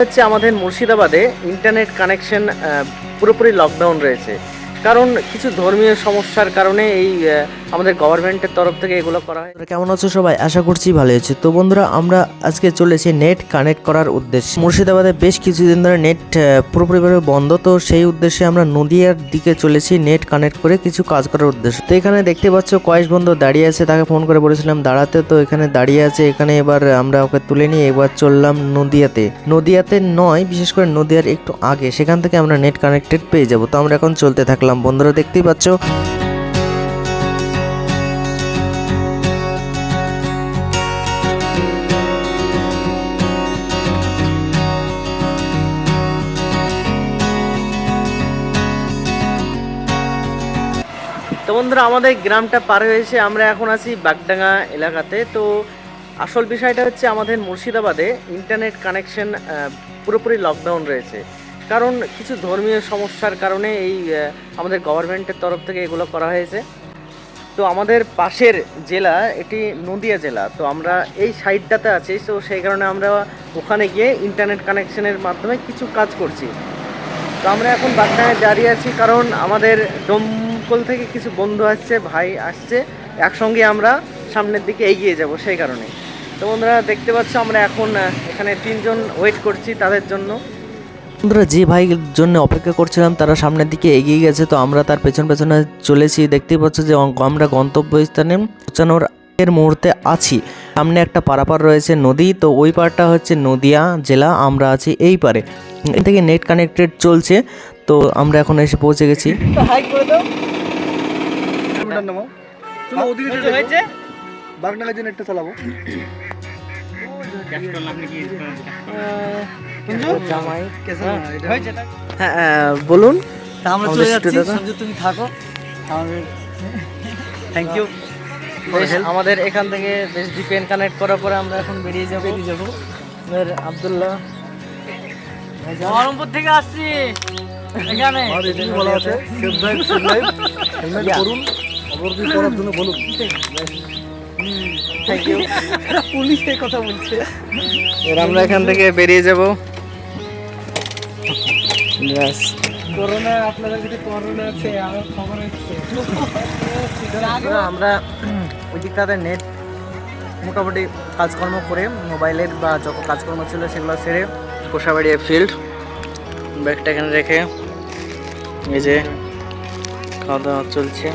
হচ্ছে আমাদের মুর্শিদাবাদে ইন্টারনেট কানেকশন পুরোপুরি লকডাউন রয়েছে। কারণ কিছু ধর্মীয় সমস্যার কারণে এই আমাদের গভর্নমেন্টের তরফ থেকে এগুলো করা হয়। কেমন আছো সবাই? আশা করছি ভালো আছো। তো বন্ধুরা, আমরা আজকে চলেছি নেট কানেক্ট করার উদ্দেশ্যে। মুর্শিদাবাদে বেশ কিছুদিন ধরে নেট পুরোপুরিভাবে বন্ধ, তো সেই উদ্দেশ্যে আমরা নদিয়ার দিকে চলেছি নেট কানেক্ট করে কিছু কাজ করার উদ্দেশ্যে। তো এখানে দেখতে পাচ্ছ কয়েক বন্ধু দাঁড়িয়ে আছে, তাকে ফোন করে বলেছিলাম দাঁড়াতে, তো এখানে দাঁড়িয়ে আছে। এখানে এবার আমরা ওকে তুলে নিয়ে এবার চললাম নদিয়াতে নয়, বিশেষ করে নদিয়ার একটু আগে, সেখান থেকে আমরা নেট কানেক্টেড পেয়ে যাব। তো আমরা এখন চলতে থাকলাম। বন্ধুরা দেখতেই পাচ্ছ তো বন্ধুরা, আমাদের গ্রামটা পার হয়েছে, আমরা এখন আছি বাগডাঙ্গা এলাকাতে। তো আসল বিষয়টা হচ্ছে আমাদের মুর্শিদাবাদে ইন্টারনেট কানেকশন পুরোপুরি লকডাউন রয়েছে। কারণ কিছু ধর্মীয় সমস্যার কারণে এই আমাদের গভর্নমেন্টের তরফ থেকে এগুলো করা হয়েছে। তো আমাদের পাশের জেলা এটি নদিয়া জেলা, তো আমরা এই সাইডটাতে আছি, তো সেই কারণে আমরা ওখানে গিয়ে ইন্টারনেট কানেকশনের মাধ্যমে কিছু কাজ করছি। তো আমরা এখন বাগডাঙ্গায় দাঁড়িয়ে আছি, কারণ আমাদের দমকল থেকে কিছু বন্ধু আসছে, ভাই আসছে, একসঙ্গে আমরা সামনের দিকে এগিয়ে যাব সেই কারণে। তো বন্ধুরা দেখতে পাচ্ছ, আমরা এখন এখানে 3 জন ওয়েট করছি তাদের জন্য। বন্ধুরা, যে ভাইয়ের জন্য অপেক্ষা করছিলাম তারা সামনের দিকে এগিয়ে গেছে, তো আমরা তার পেছনে চলেছি। দেখতেই পাচ্ছ যে আমরা গন্তব্যস্থানে পৌঁছানোর এর মুহূর্তে আছি। সামনে একটা পারাপার রয়েছে নদী, তো ওই পারটা হচ্ছে নদিয়া জেলা, আমরা আছি এই পারে। এখান থেকে নেট কানেক্টেড চলছে, তো আমরা এখন এসে পৌঁছে গেছি। হাই করে দাও। চলো ওদিকে হয়েছে বাগডাঙ্গা যে নেটটা চালাবো। হ্যাঁ বলুন। আমরা চলে যাচ্ছি, সঞ্জু তুমি থাকো। Thank you. আমাদের এখান থেকে বেশ ডিপেন্ড কানেক্ট করার পরে আমরা এখন বেরিয়ে যাবো। আমাদের আব্দুল্লাহ বহরমপুর থেকে আসছি এখানে। আর এটাই বলা আছে, সেফ ড্রাইভ হেলমেট করুন, অবরোধ করার জন্য বলুন। Thank you. পুলিশের কথা বলছে। এবার আমরা এখান থেকে বেরিয়ে যাব। করোনা, আপনাদের কাছে করোনা আছে, আমার খবর হচ্ছে। আমরা ওই দিকটাতে নেট মোটামুটি কাজকর্ম করে, মোবাইলের বা যত কাজকর্ম ছিল সেগুলো সেরে কোষাবাড়িয়া ফিল্ড ব্যাগটা এখানে রেখে এই যে খাওয়া দাওয়া চলছে।